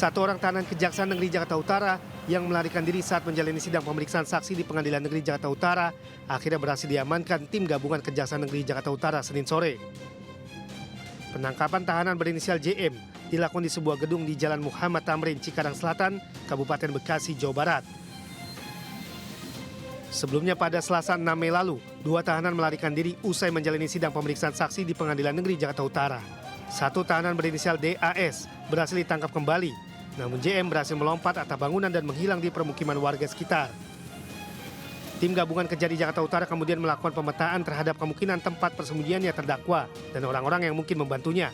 Satu orang tahanan Kejaksaan Negeri Jakarta Utara yang melarikan diri saat menjalani sidang pemeriksaan saksi di Pengadilan Negeri Jakarta Utara akhirnya berhasil diamankan tim gabungan Kejaksaan Negeri Jakarta Utara Senin sore. Penangkapan tahanan berinisial JM dilakukan di sebuah gedung di Jalan Muhammad Tamrin, Cikarang Selatan, Kabupaten Bekasi, Jawa Barat. Sebelumnya pada Selasa 6 Mei lalu, dua tahanan melarikan diri usai menjalani sidang pemeriksaan saksi di Pengadilan Negeri Jakarta Utara. Satu tahanan berinisial DAS berhasil ditangkap kembali, namun JM berhasil melompat atap bangunan dan menghilang di permukiman warga sekitar. Tim gabungan Kejari Jakarta Utara kemudian melakukan pemetaan terhadap kemungkinan tempat persembunyiannya terdakwa dan orang-orang yang mungkin membantunya.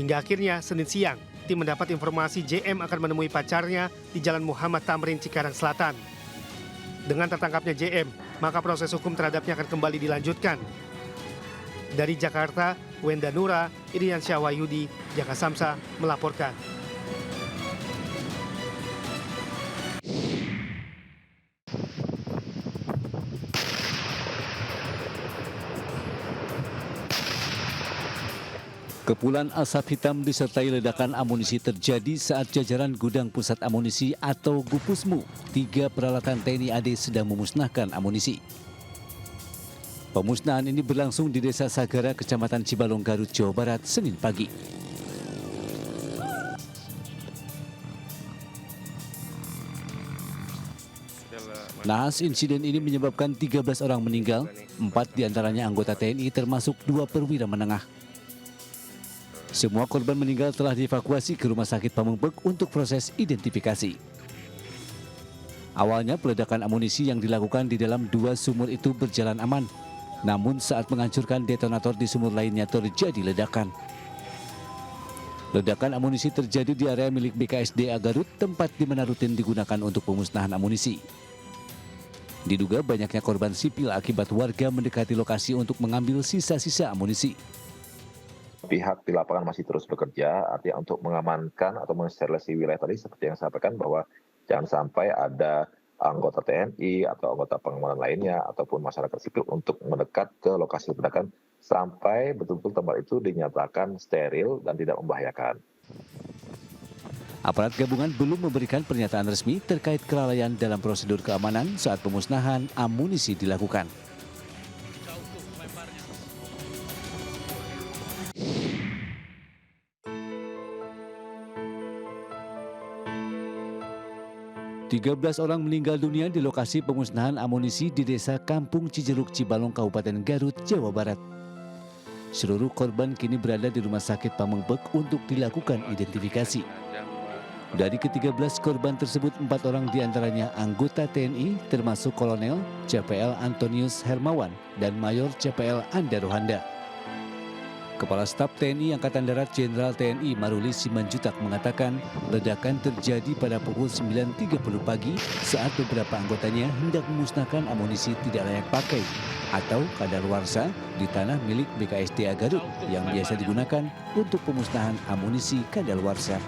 Hingga akhirnya Senin siang, tim mendapat informasi JM akan menemui pacarnya di Jalan Muhammad Tamrin, Cikarang Selatan. Dengan tertangkapnya JM, maka proses hukum terhadapnya akan kembali dilanjutkan. Dari Jakarta, Wenda Nura, Irian Syahwayudi, Jaka Samsa melaporkan. Kepulan asap hitam disertai ledakan amunisi terjadi saat jajaran Gudang Pusat Amunisi atau Gupusmu, 3 peralatan TNI AD sedang memusnahkan amunisi. Pemusnahan ini berlangsung di Desa Sagara, Kecamatan Cibalong, Garut, Jawa Barat, Senin pagi. Naas insiden ini menyebabkan 13 orang meninggal, 4 diantaranya anggota TNI termasuk 2 perwira menengah. Semua korban meninggal telah dievakuasi ke Rumah Sakit Pamengpeuk untuk proses identifikasi. Awalnya peledakan amunisi yang dilakukan di dalam 2 sumur itu berjalan aman. Namun saat menghancurkan detonator di sumur lainnya terjadi ledakan. Ledakan amunisi terjadi di area milik BKSDA Garut, tempat di mana rutin digunakan untuk pemusnahan amunisi. Diduga banyaknya korban sipil akibat warga mendekati lokasi untuk mengambil sisa-sisa amunisi. Pihak di lapangan masih terus bekerja, artinya untuk mengamankan atau mensterilisasi wilayah tadi seperti yang saya sampaikan bahwa jangan sampai ada anggota TNI atau anggota pengamanan lainnya ataupun masyarakat sipil untuk mendekat ke lokasi ledakan sampai betul-betul tempat itu dinyatakan steril dan tidak membahayakan. Aparat gabungan belum memberikan pernyataan resmi terkait kelalaian dalam prosedur keamanan saat pemusnahan amunisi dilakukan. Tiga 13 orang meninggal dunia di lokasi pemusnahan amunisi di Desa Kampung Cijeruk, Cibalong, Kabupaten Garut, Jawa Barat. Seluruh korban kini berada di Rumah Sakit Pamengpeuk untuk dilakukan identifikasi. Dari ke-13 korban tersebut, 4 orang diantaranya anggota TNI termasuk Kolonel CPL Antonius Hermawan dan Mayor CPL Anda Rohanda. Kepala Staf TNI Angkatan Darat Jenderal TNI Maruli Simanjutak mengatakan ledakan terjadi pada pukul 9.30 pagi saat beberapa anggotanya hendak memusnahkan amunisi tidak layak pakai atau kadaluarsa di tanah milik BKSDA Garut yang biasa digunakan untuk pemusnahan amunisi kadaluarsa.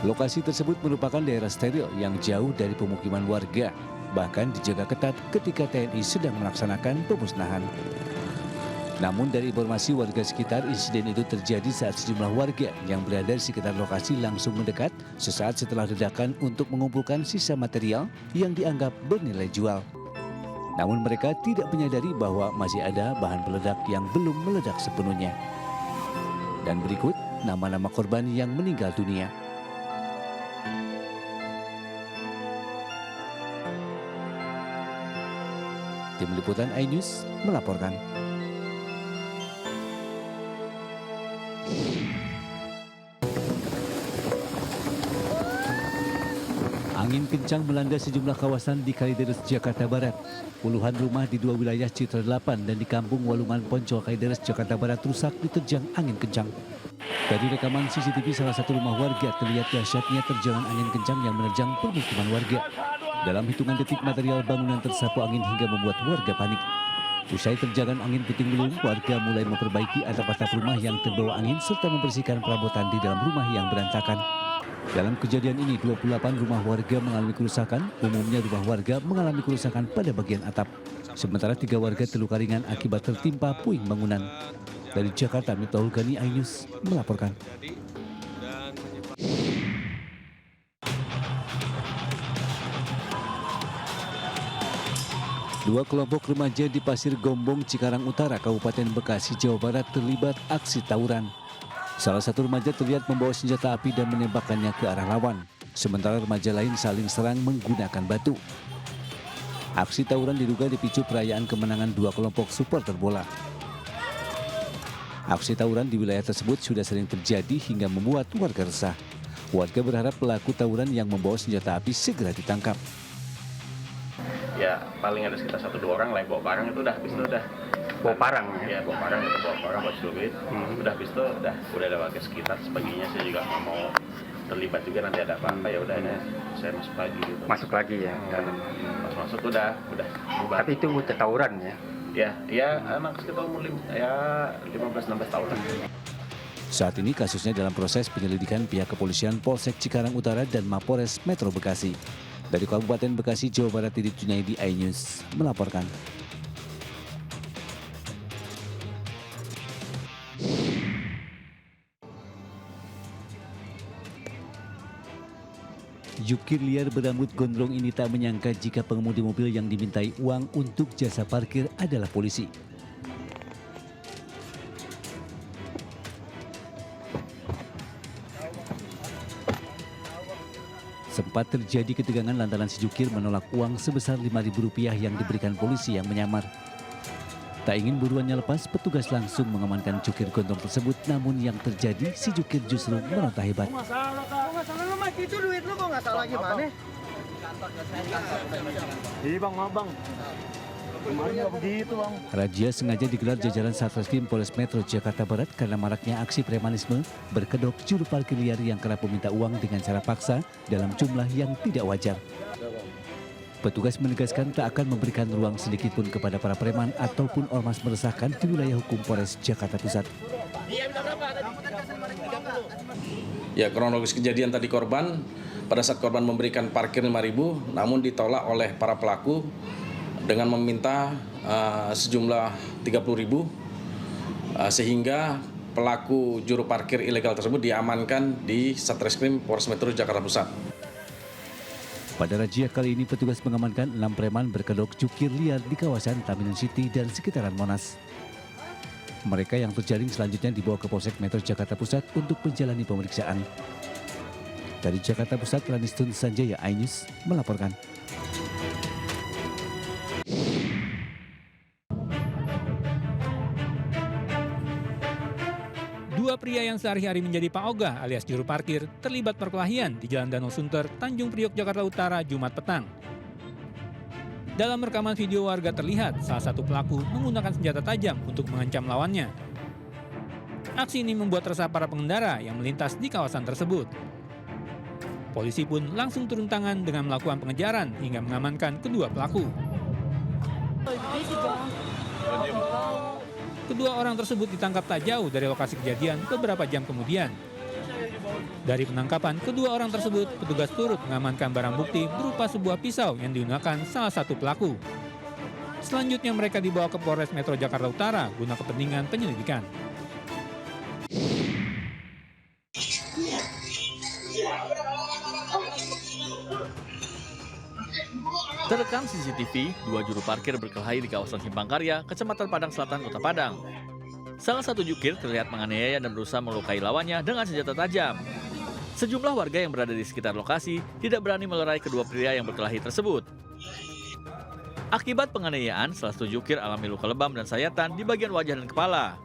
Lokasi tersebut merupakan daerah steril yang jauh dari pemukiman warga, bahkan dijaga ketat ketika TNI sedang melaksanakan pemusnahan. Namun dari informasi warga sekitar, insiden itu terjadi saat sejumlah warga yang berada di sekitar lokasi langsung mendekat sesaat setelah ledakan untuk mengumpulkan sisa material yang dianggap bernilai jual. Namun mereka tidak menyadari bahwa masih ada bahan peledak yang belum meledak sepenuhnya. Dan berikut nama-nama korban yang meninggal dunia. Tim Liputan iNews melaporkan. Angin kencang melanda sejumlah kawasan di Kalideres, Jakarta Barat. Puluhan rumah di 2 wilayah Citra 8 dan di Kampung Walungan Poncol, Kalideres, Jakarta Barat rusak diterjang angin kencang. Dari rekaman CCTV salah satu rumah warga terlihat dahsyatnya terjangan angin kencang yang menerjang permukiman warga. Dalam hitungan detik material bangunan tersapu angin hingga membuat warga panik. Usai terjangan angin puting beliung, warga mulai memperbaiki atap-atap rumah yang terbawa angin serta membersihkan perabotan di dalam rumah yang berantakan. Dalam kejadian ini, 28 rumah warga mengalami kerusakan, umumnya rumah warga mengalami kerusakan pada bagian atap. Sementara 3 warga terluka ringan akibat tertimpa puing bangunan. Dari Jakarta, Miftahul Gani, iNews melaporkan. Dua kelompok remaja di Pasir Gombong, Cikarang Utara, Kabupaten Bekasi, Jawa Barat terlibat aksi tawuran. Salah satu remaja terlihat membawa senjata api dan menembakkannya ke arah lawan. Sementara remaja lain saling serang menggunakan batu. Aksi tawuran diduga dipicu perayaan kemenangan dua kelompok supporter bola. Aksi tawuran di wilayah tersebut sudah sering terjadi hingga membuat warga resah. Warga berharap pelaku tawuran yang membawa senjata api segera ditangkap. Ya paling ada sekitar 1-2 orang lah yang bawa parang itu udah habis itu udah bawa parang ya bawa parang buat celupit udah habis itu udah ada warga sekitar. Sebagiannya saya juga nggak mau terlibat juga nanti ada apa-apa ya udah saya masuk lagi gitu. Masuk lagi ya. Pas masuk udah bubar. Tapi itu tawuran ya. Ya anak sekitar umur 15-16 tahun lah. Saat ini kasusnya dalam proses penyelidikan pihak kepolisian Polsek Cikarang Utara dan Mapores Metro Bekasi. Dari Kabupaten Bekasi, Jawa Barat, Didit Junaidi, iNews melaporkan. Jukir liar berambut gondrong ini tak menyangka jika pengemudi mobil yang dimintai uang untuk jasa parkir adalah polisi. Sempat terjadi ketegangan lantaran si Jukir menolak uang sebesar Rp5.000 yang diberikan polisi yang menyamar. Tak ingin buruannya lepas, petugas langsung mengamankan Jukir gondrong tersebut. Namun yang terjadi, si Jukir justru meronta hebat. Masalah mas itu duit lu kok nggak salah gimana? Iya bang. Kemarin nggak begitu bang. Razia sengaja digelar jajaran Satreskrim Polres Metro Jakarta Barat karena maraknya aksi premanisme berkedok juru parkir liar yang kerap meminta uang dengan cara paksa dalam jumlah yang tidak wajar. Petugas menegaskan tak akan memberikan ruang sedikit pun kepada para preman ataupun ormas meresahkan di wilayah hukum Polres Jakarta Pusat. Ya, kronologis kejadian tadi korban, pada saat korban memberikan parkir 5.000, namun ditolak oleh para pelaku dengan meminta sejumlah 30.000, sehingga pelaku juru parkir ilegal tersebut diamankan di Satreskrim Polres Metro Jakarta Pusat. Pada razia kali ini petugas mengamankan 6 preman berkedok jukir liar di kawasan Tamrin City dan sekitaran Monas. Mereka yang terjaring selanjutnya dibawa ke Polsek Metro Jakarta Pusat untuk menjalani pemeriksaan. Dari Jakarta Pusat, Ranistun Sanjaya, iNews melaporkan. Dua pria yang sehari-hari menjadi Pak Ogah alias juru parkir terlibat perkelahian di Jalan Danau Sunter, Tanjung Priok, Jakarta Utara, Jumat petang. Dalam rekaman video warga terlihat salah satu pelaku menggunakan senjata tajam untuk mengancam lawannya. Aksi ini membuat resah para pengendara yang melintas di kawasan tersebut. Polisi pun langsung turun tangan dengan melakukan pengejaran hingga mengamankan kedua pelaku. Kedua orang tersebut ditangkap tak jauh dari lokasi kejadian beberapa jam kemudian. Dari penangkapan kedua orang tersebut, petugas turut mengamankan barang bukti berupa sebuah pisau yang digunakan salah satu pelaku. Selanjutnya mereka dibawa ke Polres Metro Jakarta Utara guna kepentingan penyelidikan. Terekam CCTV, dua juru parkir berkelahi di kawasan Simpang Karya, Kecamatan Padang Selatan, Kota Padang. Salah satu jukir terlihat menganiaya dan berusaha melukai lawannya dengan senjata tajam. Sejumlah warga yang berada di sekitar lokasi tidak berani melerai kedua pria yang berkelahi tersebut. Akibat penganiayaan, salah satu jukir alami luka lebam dan sayatan di bagian wajah dan kepala.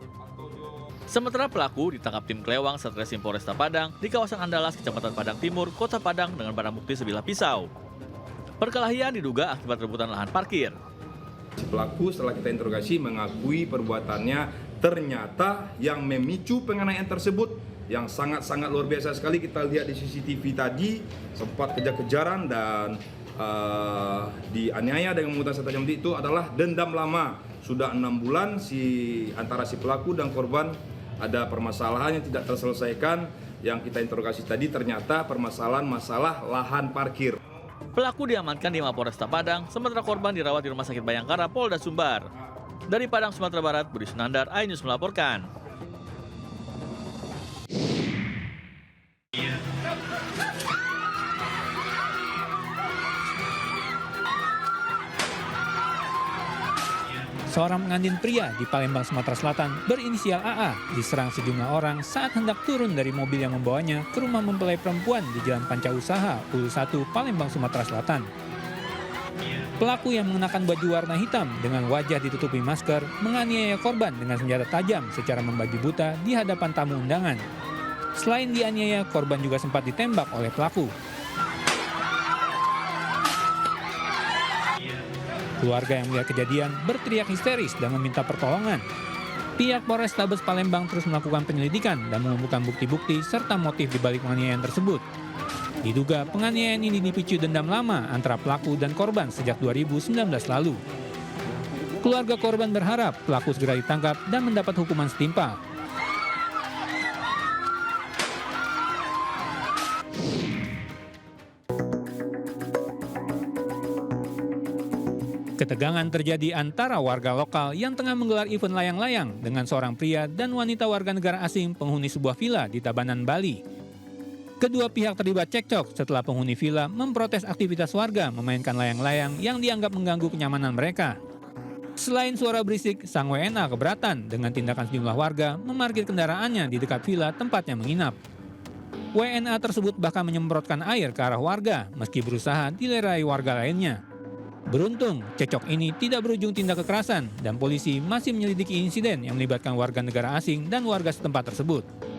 Sementara pelaku ditangkap tim Klewang Satreskrim Polresta Padang di kawasan Andalas, Kecamatan Padang Timur, Kota Padang dengan barang bukti sebilah pisau. Perkelahian diduga akibat rebutan lahan parkir. Pelaku setelah kita interogasi mengakui perbuatannya, ternyata yang memicu penganiayaan tersebut yang sangat-sangat luar biasa sekali. Kita lihat di CCTV tadi sempat kejar-kejaran dan dianiaya dengan menggunakan senjata tajam itu adalah dendam lama. Sudah 6 bulan antara si pelaku dan korban ada permasalahan yang tidak terselesaikan. Yang kita interogasi tadi ternyata permasalahan masalah lahan parkir. Pelaku diamankan di Mapolresta Padang, sementara korban dirawat di Rumah Sakit Bayangkara, Polda Sumbar. Dari Padang, Sumatera Barat, Budi Sunandar, iNews melaporkan. Seorang pengantin pria di Palembang, Sumatera Selatan berinisial AA diserang sejumlah orang saat hendak turun dari mobil yang membawanya ke rumah mempelai perempuan di Jalan Panca Usaha, Ulu 1, Palembang, Sumatera Selatan. Pelaku yang mengenakan baju warna hitam dengan wajah ditutupi masker menganiaya korban dengan senjata tajam secara membabi buta di hadapan tamu undangan. Selain dianiaya, korban juga sempat ditembak oleh pelaku. Keluarga yang melihat kejadian berteriak histeris dan meminta pertolongan. Pihak Polrestabes Palembang terus melakukan penyelidikan dan mengumpulkan bukti-bukti serta motif di balik penganiayaan tersebut. Diduga penganiayaan ini dipicu dendam lama antara pelaku dan korban sejak 2019 lalu. Keluarga korban berharap pelaku segera ditangkap dan mendapat hukuman setimpal. Ketegangan terjadi antara warga lokal yang tengah menggelar event layang-layang dengan seorang pria dan wanita warga negara asing penghuni sebuah villa di Tabanan, Bali. Kedua pihak terlibat cekcok setelah penghuni villa memprotes aktivitas warga memainkan layang-layang yang dianggap mengganggu kenyamanan mereka. Selain suara berisik, sang WNA keberatan dengan tindakan sejumlah warga memarkir kendaraannya di dekat villa tempatnya menginap. WNA tersebut bahkan menyemprotkan air ke arah warga meski berusaha dilerai warga lainnya. Beruntung, cekcok ini tidak berujung tindak kekerasan dan polisi masih menyelidiki insiden yang melibatkan warga negara asing dan warga setempat tersebut.